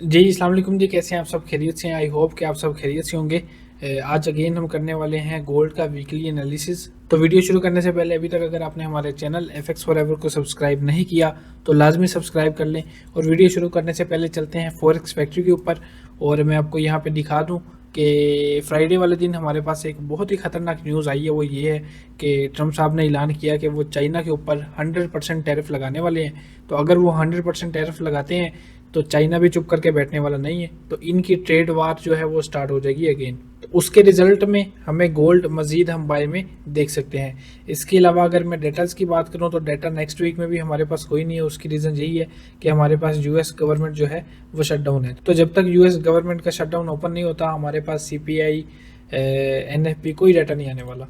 जी, अस्सलाम वालेकुम जी, कैसे हैं आप सब? खैरियत से हैं? आई होप कि आप सब खैरियत से होंगे। आज अगेन हम करने वाले हैं गोल्ड का वीकली एनालिसिस। तो वीडियो शुरू करने से पहले अभी तक अगर आपने हमारे चैनल FX फॉरएवर को सब्सक्राइब नहीं किया तो लाजमी सब्सक्राइब कर लें। और वीडियो शुरू करने से पहले चलते हैं फॉरेक्स फैक्ट्री के ऊपर। और मैं आपको यहाँ पे दिखा दूँ कि फ्राइडे वाले दिन हमारे पास एक बहुत ही ख़तरनाक न्यूज़ आई है। वो ये है कि ट्रम्प साहब ने ऐलान किया कि वो चाइना के ऊपर 100% टैरिफ लगाने वाले हैं। तो अगर वो 100% टैरिफ लगाते हैं तो चाइना भी चुप करके बैठने वाला नहीं है, तो इनकी ट्रेड वार जो है वो स्टार्ट हो जाएगी अगेन। तो उसके रिजल्ट में हमें गोल्ड मजीद हम बाय में देख सकते हैं। इसके अलावा अगर मैं डेटाज की बात करूं तो डेटा नेक्स्ट वीक में भी हमारे पास कोई नहीं है। उसकी रीज़न यही है कि हमारे पास यूएस गवर्नमेंट जो है वो शट डाउन है। तो जब तक यूएस गवर्नमेंट का शट डाउन ओपन नहीं होता हमारे पास CPI NFP कोई डाटा नहीं आने वाला।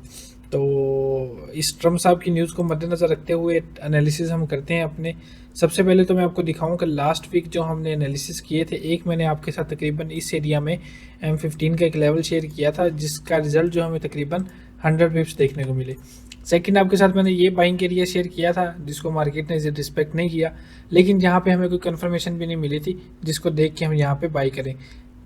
तो इस ट्रम्प साहब की न्यूज़ को मद्देनज़र रखते हुए एनालिसिस हम करते हैं अपने। सबसे पहले तो मैं आपको दिखाऊं कि लास्ट वीक जो हमने एनालिसिस किए थे, एक मैंने आपके साथ तकरीबन इस एरिया में M15 का एक लेवल शेयर किया था जिसका रिजल्ट जो हमें तकरीबन 100 पिप्स देखने को मिले। सेकंड आपके साथ मैंने ये बाइंग एरिया शेयर किया था जिसको मार्केट ने रिस्पेक्ट नहीं किया, लेकिन जहाँ पे हमें कोई कंफर्मेशन भी नहीं मिली थी जिसको देख के हम यहाँ पे बाई करें।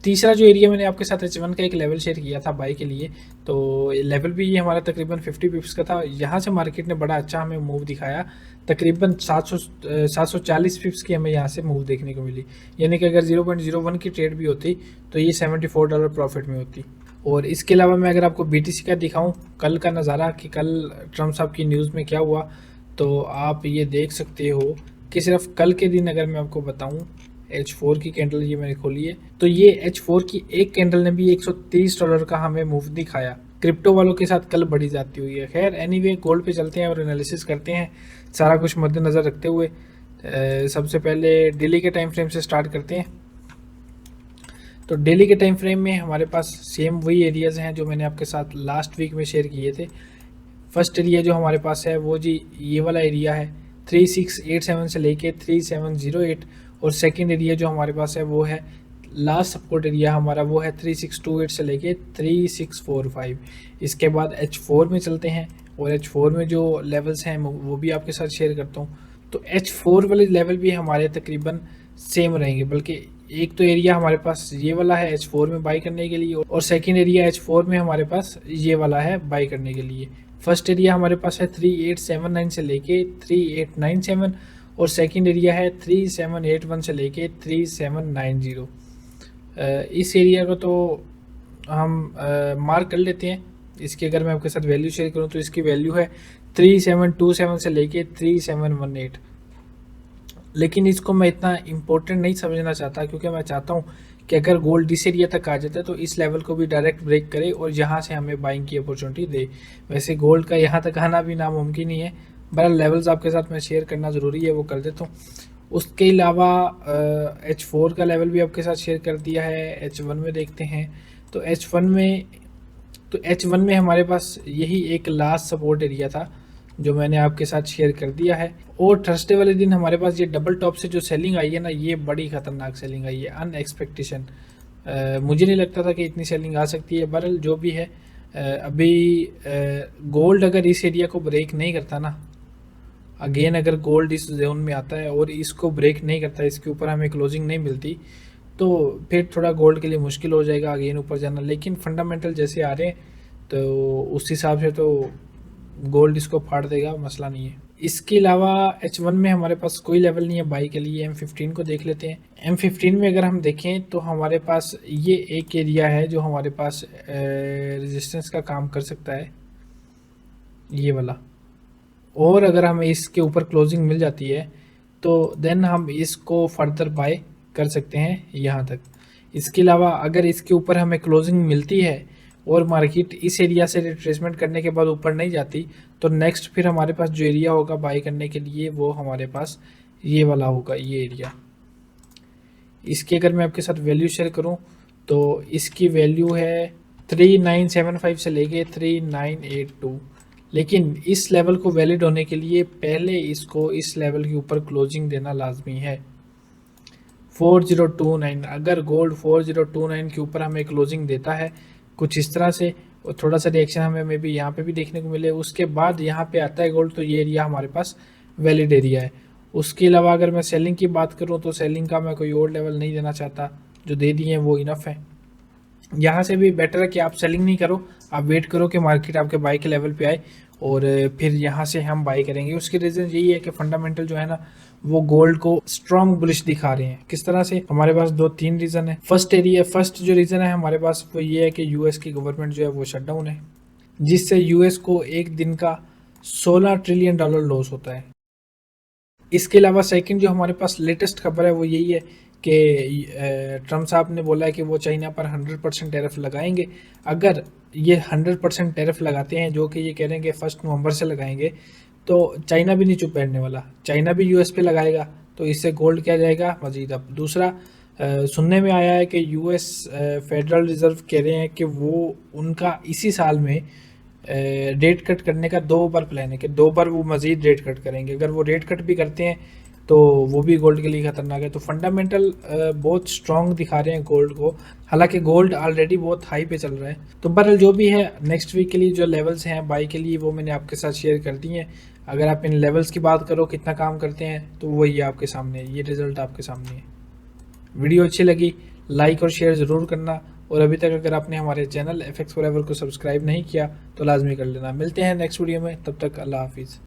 तीसरा जो एरिया मैंने आपके साथ H1 का एक लेवल शेयर किया था बाई के लिए, तो लेवल भी ये हमारा तकरीबन 50 पिप्स का था। यहाँ से मार्केट ने बड़ा अच्छा हमें मूव दिखाया, तकरीबन 740 पिप्स की हमें यहाँ से मूव देखने को मिली। यानी कि अगर 0.01 की ट्रेड भी होती तो ये $74 प्रॉफिट में होती। और इसके अलावा मैं अगर आपको BTC का दिखाऊं कल का नज़ारा कि कल ट्रम्प साहब की न्यूज़ में क्या हुआ, तो आप ये देख सकते हो कि सिर्फ कल के दिन अगर मैं आपको बताऊं H4 की कैंडल ये मैंने खोली है, तो ये H4 की एक कैंडल ने भी $130 का हमें मूव दिखाया। क्रिप्टो वालों के साथ कल बढ़ी जाती हुई है। खैर एनीवे गोल्ड पे चलते हैं और एनालिसिस करते हैं सारा कुछ मद्देनज़र रखते हुए। सबसे पहले डेली के टाइम फ्रेम से स्टार्ट करते हैं। तो डेली के टाइम फ्रेम में हमारे पास सेम वही एरियाज़ हैं जो मैंने आपके साथ लास्ट वीक में शेयर किए थे। फर्स्ट एरिया जो हमारे पास है वो जी ये वाला एरिया है 3687 से लेके 3708। और सेकंड एरिया जो हमारे पास है वो है लास्ट सपोर्ट एरिया हमारा वो है 3628 से लेके 3645। इसके बाद H4 में चलते हैं और H4 में जो लेवल्स हैं वो भी आपके साथ शेयर करता हूँ। तो H4 वाले लेवल भी हमारे तकरीबन सेम रहेंगे, बल्कि एक तो एरिया हमारे पास ये वाला है H4 में बाई करने के लिए और सेकंड एरिया H4 में हमारे पास ये वाला है बाई करने के लिए। फर्स्ट एरिया हमारे पास है 3879 से लेके 3897 और सेकंड एरिया है 3781 से लेके 3790। इस एरिया को तो हम मार्क कर लेते हैं। इसकी अगर मैं आपके साथ वैल्यू शेयर करूं तो इसकी वैल्यू है 3727 से लेके 3718। लेकिन इसको मैं इतना इम्पोर्टेंट नहीं समझना चाहता क्योंकि मैं चाहता हूँ कि अगर गोल्ड इस एरिया तक आ जाता है तो इस लेवल को भी डायरेक्ट ब्रेक करे और यहाँ से हमें बाइंग की अपॉर्चुनिटी दे। वैसे गोल्ड का यहाँ तक आना भी नामुमकिन ही है। बहरहाल लेवल्स आपके साथ मैं शेयर करना ज़रूरी है, वो कर देता हूँ। उसके अलावा H4 का लेवल भी आपके साथ शेयर कर दिया है। H1 में देखते हैं तो H1 में हमारे पास यही एक लास्ट सपोर्ट एरिया था जो मैंने आपके साथ शेयर कर दिया है। और थर्सडे वाले दिन हमारे पास ये डबल टॉप से जो सेलिंग आई है ना, ये बड़ी ख़तरनाक सेलिंग आई है, अनएक्सपेक्टेशन। मुझे नहीं लगता था कि इतनी सेलिंग आ सकती है। बहरहाल जो भी है, अभी गोल्ड अगर इस एरिया को ब्रेक नहीं करता ना, अगेन अगर गोल्ड इस जोन में आता है और इसको ब्रेक नहीं करता, इसके ऊपर हमें क्लोजिंग नहीं मिलती, तो फिर थोड़ा गोल्ड के लिए मुश्किल हो जाएगा अगेन ऊपर जाना। लेकिन फंडामेंटल जैसे आ रहे हैं तो उस हिसाब से तो गोल्ड इसको फाड़ देगा, मसला नहीं है। इसके अलावा H1 में हमारे पास कोई लेवल नहीं है बाई के लिए। M15 को देख लेते हैं। M15 में अगर हम देखें तो हमारे पास ये एक एरिया है जो हमारे पास रेजिस्टेंस का काम कर सकता है, ये वाला। और अगर हमें इसके ऊपर क्लोजिंग मिल जाती है तो देन हम इसको फर्दर बाय कर सकते हैं यहाँ तक। इसके अलावा अगर इसके ऊपर हमें क्लोजिंग मिलती है और मार्केट इस एरिया से रिट्रेसमेंट करने के बाद ऊपर नहीं जाती, तो नेक्स्ट फिर हमारे पास जो एरिया होगा बाई करने के लिए वो हमारे पास ये वाला होगा, ये एरिया। इसकी अगर मैं आपके साथ वैल्यू शेयर करूं तो इसकी वैल्यू है 3975 से लेके 3982। लेकिन इस लेवल को वैलिड होने के लिए पहले इसको इस लेवल के ऊपर क्लोजिंग देना लाजमी है, 4029। अगर गोल्ड 4029 के ऊपर हमें क्लोजिंग देता है कुछ इस तरह से और थोड़ा सा रिएक्शन हमें मे बी यहाँ पे भी देखने को मिले, उसके बाद यहाँ पे आता है गोल्ड, तो ये एरिया हमारे पास वैलिड एरिया है। उसके अलावा अगर मैं सेलिंग की बात करूँ तो सेलिंग का मैं कोई और लेवल नहीं देना चाहता, जो दे दिए हैं वो इनफ है। यहाँ से भी बेटर है कि आप सेलिंग नहीं करो, आप वेट करो कि मार्केट आपके बाई के लेवल पे आए और फिर यहाँ से हम बाई करेंगे। उसकी रीज़न यही है कि फंडामेंटल जो है ना वो गोल्ड को स्ट्रॉन्ग बुलिश दिखा रहे हैं। किस तरह से? हमारे पास 2-3 रीज़न है। फर्स्ट जो रीज़न है हमारे पास वो ये है कि यूएस की गवर्नमेंट जो है वो शटडाउन है, जिससे यूएस को एक दिन का $16 ट्रिलियन लॉस होता है। इसके अलावा सेकंड जो हमारे पास लेटेस्ट खबर है वो यही है कि ट्रम्प साहब ने बोला है कि वो चाइना पर 100% टैरिफ लगाएंगे। अगर ये 100% टैरिफ लगाते हैं, जो कि ये कह रहे हैं कि 1 नवंबर से लगाएंगे, तो चाइना भी नहीं चुप बैठने वाला, चाइना भी यूएस पे लगाएगा, तो इससे गोल्ड क्या जाएगा मजीद अप। दूसरा, सुनने में आया है कि यूएस फेडरल रिजर्व कह रहे हैं कि वो उनका इसी साल में रेट कट करने का 2 बार प्लान है, कि 2 बार वो मजीद रेट कट करेंगे। अगर वो रेट कट भी करते हैं तो वो भी गोल्ड के लिए खतरनाक है। तो फंडामेंटल बहुत स्ट्रांग दिखा रहे हैं गोल्ड को, हालांकि गोल्ड ऑलरेडी बहुत हाई पे चल रहा है। तो बहरहाल जो भी है, नेक्स्ट वीक के लिए जो लेवल्स हैं बाई के लिए वो मैंने आपके साथ शेयर कर दी हैं। अगर आप इन लेवल्स की बात करो कितना काम करते हैं तो वही आपके सामने है, ये रिजल्ट आपके सामने है। वीडियो अच्छी लगी लाइक और शेयर ज़रूर करना, और अभी तक अगर आपने हमारे चैनल FX फॉरएवर को सब्सक्राइब नहीं किया तो लाजमी कर लेना। मिलते हैं नेक्स्ट वीडियो में, तब तक अल्लाह हाफिज़।